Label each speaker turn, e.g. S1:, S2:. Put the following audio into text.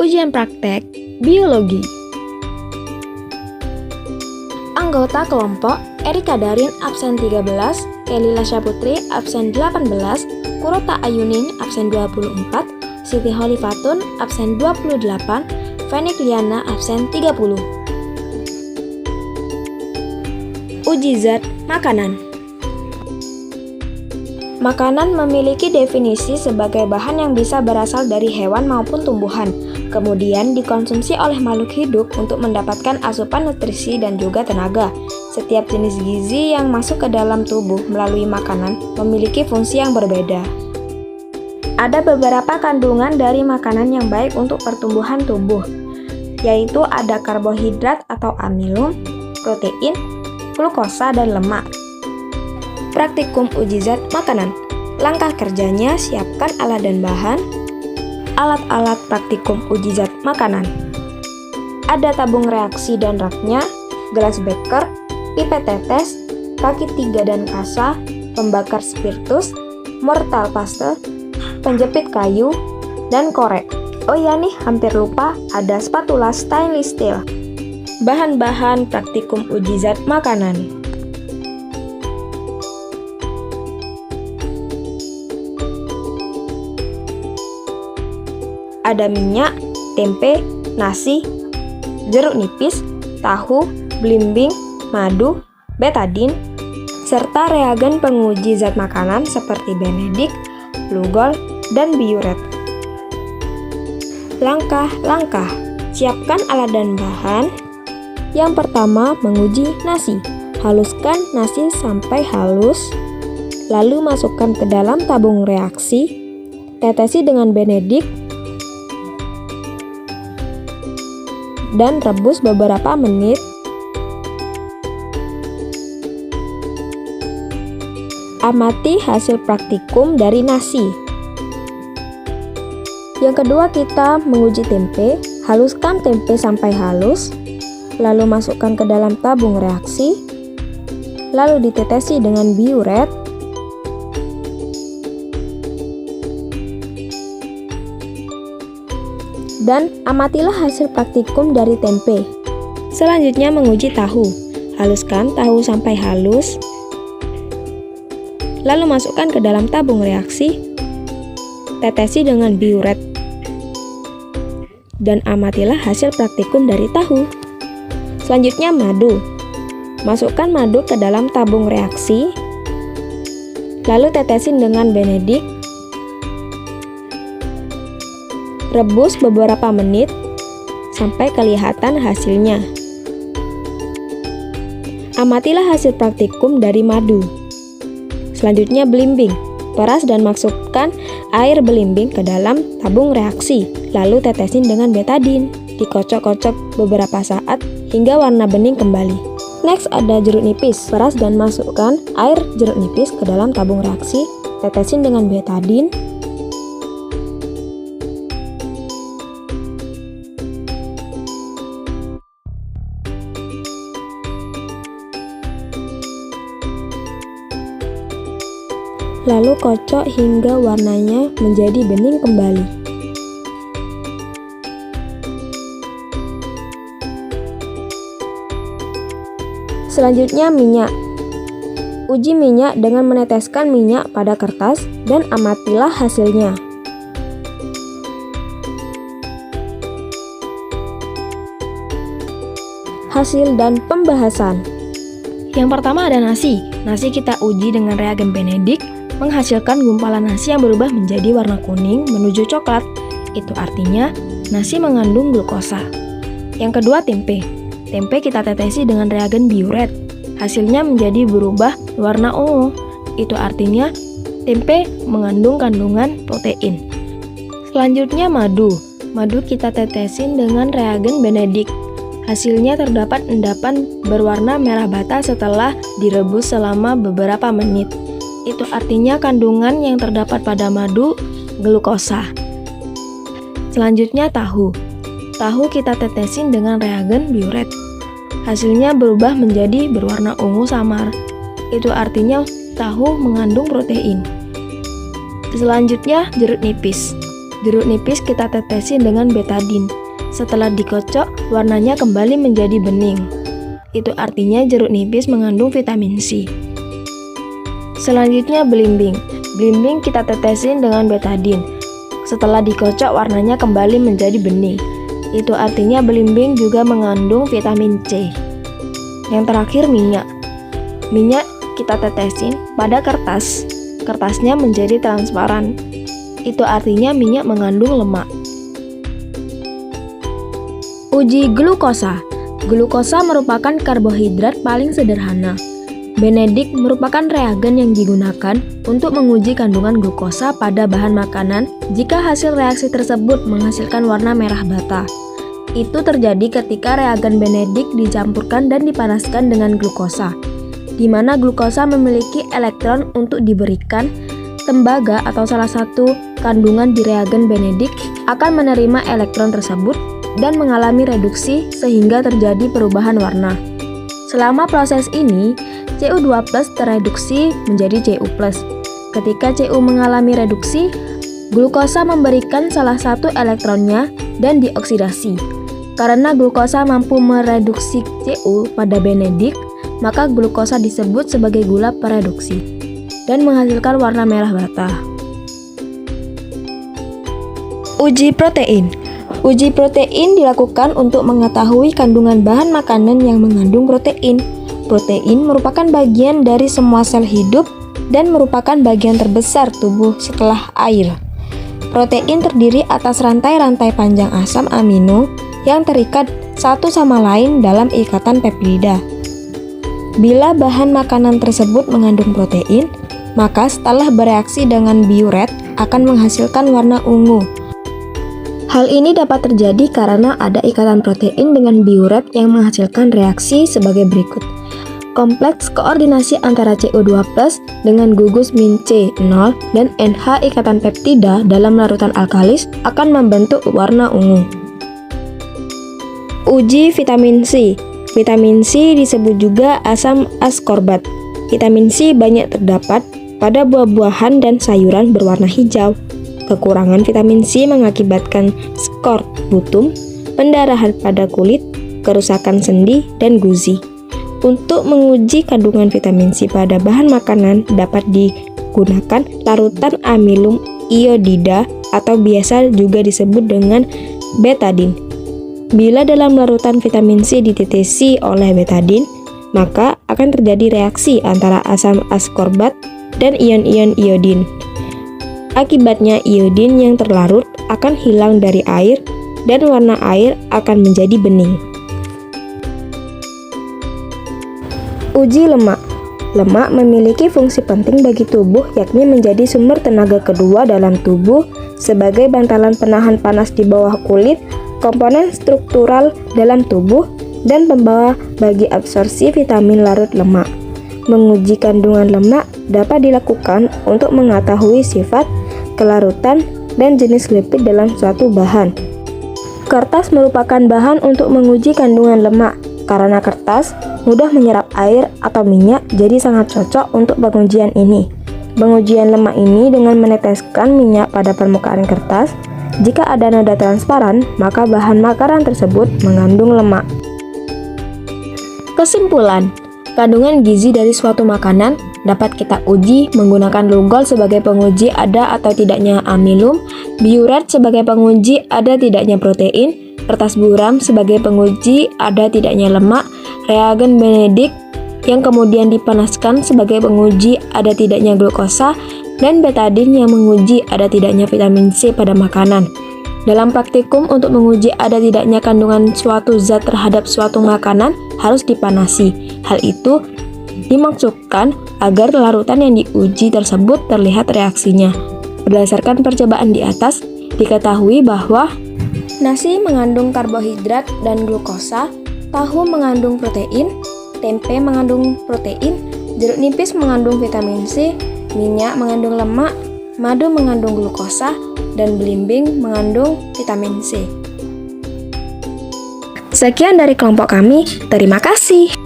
S1: Ujian praktek biologi. Anggota kelompok Erika Darin absen 13, Kelila Syaputri absen 18, Kurota Ayunin absen 24, Siti Holifatun absen 28, Fenik Liana absen 30. Uji zat makanan. Makanan memiliki definisi sebagai bahan yang bisa berasal dari hewan maupun tumbuhan, kemudian dikonsumsi oleh makhluk hidup untuk mendapatkan asupan nutrisi dan juga tenaga. Setiap jenis gizi yang masuk ke dalam tubuh melalui makanan memiliki fungsi yang berbeda. Ada beberapa kandungan dari makanan yang baik untuk pertumbuhan tubuh, yaitu ada karbohidrat atau amilum, protein, glukosa, dan lemak. Praktikum uji zat makanan. Langkah kerjanya, siapkan alat dan bahan. Alat-alat praktikum uji zat makanan. Ada tabung reaksi dan raknya, gelas beker, pipet tetes, kaki 3 dan kasa, pembakar spiritus, mortar paste, penjepit kayu, dan korek. Oh iya nih, hampir lupa, ada spatula stainless steel. Bahan-bahan praktikum uji zat makanan. Ada minyak, tempe, nasi, jeruk nipis, tahu, belimbing, madu, betadin, serta reagen penguji zat makanan seperti Benedict, Lugol, dan Biuret. Langkah-langkah. Siapkan alat dan bahan. Yang pertama, menguji nasi. Haluskan nasi sampai halus, lalu masukkan ke dalam tabung reaksi. Tetesi dengan Benedict dan rebus beberapa menit. Amati hasil praktikum dari nasi. Yang kedua, kita menguji tempe. Haluskan tempe sampai halus, lalu masukkan ke dalam tabung reaksi, lalu ditetesi dengan biuret. Dan amatilah hasil praktikum dari tempe. Selanjutnya menguji tahu. Haluskan tahu sampai halus, lalu masukkan ke dalam tabung reaksi, tetesi dengan biuret, dan amatilah hasil praktikum dari tahu. Selanjutnya madu. Masukkan madu ke dalam tabung reaksi, lalu tetesin dengan Benedict. Rebus beberapa menit sampai kelihatan hasilnya. Amatilah hasil praktikum dari madu. Selanjutnya belimbing. Peras dan masukkan air belimbing ke dalam tabung reaksi, lalu tetesin dengan betadin. Dikocok-kocok beberapa saat hingga warna bening kembali. Next ada jeruk nipis. Peras dan masukkan air jeruk nipis ke dalam tabung reaksi, tetesin dengan betadin. Lalu kocok hingga warnanya menjadi bening kembali. Selanjutnya minyak. Uji minyak dengan meneteskan minyak pada kertas dan amatilah hasilnya. Hasil dan pembahasan. Yang pertama ada nasi. Nasi kita uji dengan reagen Benedict, menghasilkan gumpalan nasi yang berubah menjadi warna kuning menuju coklat. Itu artinya nasi mengandung glukosa. Yang kedua tempe. Tempe kita tetesi dengan reagen biuret. Hasilnya menjadi berubah warna ungu. Itu artinya tempe mengandung kandungan protein. Selanjutnya madu. Madu kita tetesin dengan reagen Benedict. Hasilnya terdapat endapan berwarna merah bata setelah direbus selama beberapa menit. Itu artinya kandungan yang terdapat pada madu glukosa. Selanjutnya tahu. Tahu kita tetesin dengan reagen biuret. Hasilnya berubah menjadi berwarna ungu samar. Itu artinya tahu mengandung protein. Selanjutnya jeruk nipis. Jeruk nipis kita tetesin dengan betadin. Setelah dikocok, warnanya kembali menjadi bening. Itu artinya jeruk nipis mengandung vitamin C. Selanjutnya belimbing. Belimbing kita tetesin dengan betadin. Setelah dikocok, warnanya kembali menjadi bening. Itu artinya belimbing juga mengandung vitamin C. Yang terakhir minyak. Minyak kita tetesin pada kertas. Kertasnya menjadi transparan. Itu artinya minyak mengandung lemak. Uji glukosa. Glukosa merupakan karbohidrat paling sederhana. Benedik merupakan reagen yang digunakan untuk menguji kandungan glukosa pada bahan makanan jika hasil reaksi tersebut menghasilkan warna merah bata. Itu terjadi ketika reagen Benedik dicampurkan dan dipanaskan dengan glukosa, di mana glukosa memiliki elektron untuk diberikan. Tembaga atau salah satu kandungan di reagen Benedik akan menerima elektron tersebut dan mengalami reduksi sehingga terjadi perubahan warna. Selama proses ini, Cu2+ tereduksi menjadi Cu+. Ketika Cu mengalami reduksi, glukosa memberikan salah satu elektronnya dan dioksidasi. Karena glukosa mampu mereduksi Cu pada Benedik, maka glukosa disebut sebagai gula pereduksi dan menghasilkan warna merah bata. Uji protein. Uji protein dilakukan untuk mengetahui kandungan bahan makanan yang mengandung protein. Protein merupakan bagian dari semua sel hidup dan merupakan bagian terbesar tubuh setelah air. Protein terdiri atas rantai-rantai panjang asam amino yang terikat satu sama lain dalam ikatan peptida. Bila bahan makanan tersebut mengandung protein, maka setelah bereaksi dengan biuret akan menghasilkan warna ungu. Hal ini dapat terjadi karena ada ikatan protein dengan biuret yang menghasilkan reaksi sebagai berikut. Kompleks koordinasi antara Cu2+ dengan gugus min C0 dan NH ikatan peptida dalam larutan alkalis akan membentuk warna ungu. Uji vitamin C. Vitamin C disebut juga asam askorbat. Vitamin C banyak terdapat pada buah-buahan dan sayuran berwarna hijau. Kekurangan vitamin C mengakibatkan skor butum, pendarahan pada kulit, kerusakan sendi, dan gusi. Untuk menguji kandungan vitamin C pada bahan makanan dapat digunakan larutan amilum iodida atau biasa juga disebut dengan betadin. Bila dalam larutan vitamin C ditetesi oleh betadin, maka akan terjadi reaksi antara asam askorbat dan ion-ion iodin. Akibatnya iodin yang terlarut akan hilang dari air dan warna air akan menjadi bening. Uji lemak. Lemak memiliki fungsi penting bagi tubuh, yakni menjadi sumber tenaga kedua dalam tubuh sebagai bantalan penahan panas di bawah kulit, komponen struktural dalam tubuh, dan pembawa bagi absorpsi vitamin larut lemak. Menguji kandungan lemak dapat dilakukan untuk mengetahui sifat, kelarutan, dan jenis lipid dalam suatu bahan. Kertas merupakan bahan untuk menguji kandungan lemak. Karena kertas mudah menyerap air atau minyak, jadi sangat cocok untuk pengujian ini. Pengujian lemak ini dengan meneteskan minyak pada permukaan kertas. Jika ada noda transparan, maka bahan makanan tersebut mengandung lemak. Kesimpulan, kandungan gizi dari suatu makanan dapat kita uji menggunakan lugol sebagai penguji ada atau tidaknya amilum, biuret sebagai penguji ada tidaknya protein, kertas buram sebagai penguji ada tidaknya lemak, reagen Benedik yang kemudian dipanaskan sebagai penguji ada tidaknya glukosa, dan betadin yang menguji ada tidaknya vitamin C pada makanan. Dalam praktikum, untuk menguji ada tidaknya kandungan suatu zat terhadap suatu makanan harus dipanasi. Hal itu dimaksudkan agar larutan yang diuji tersebut terlihat reaksinya. Berdasarkan percobaan di atas, diketahui bahwa nasi mengandung karbohidrat dan glukosa, tahu mengandung protein, tempe mengandung protein, jeruk nipis mengandung vitamin C, minyak mengandung lemak, madu mengandung glukosa, dan belimbing mengandung vitamin C. Sekian dari kelompok kami, terima kasih.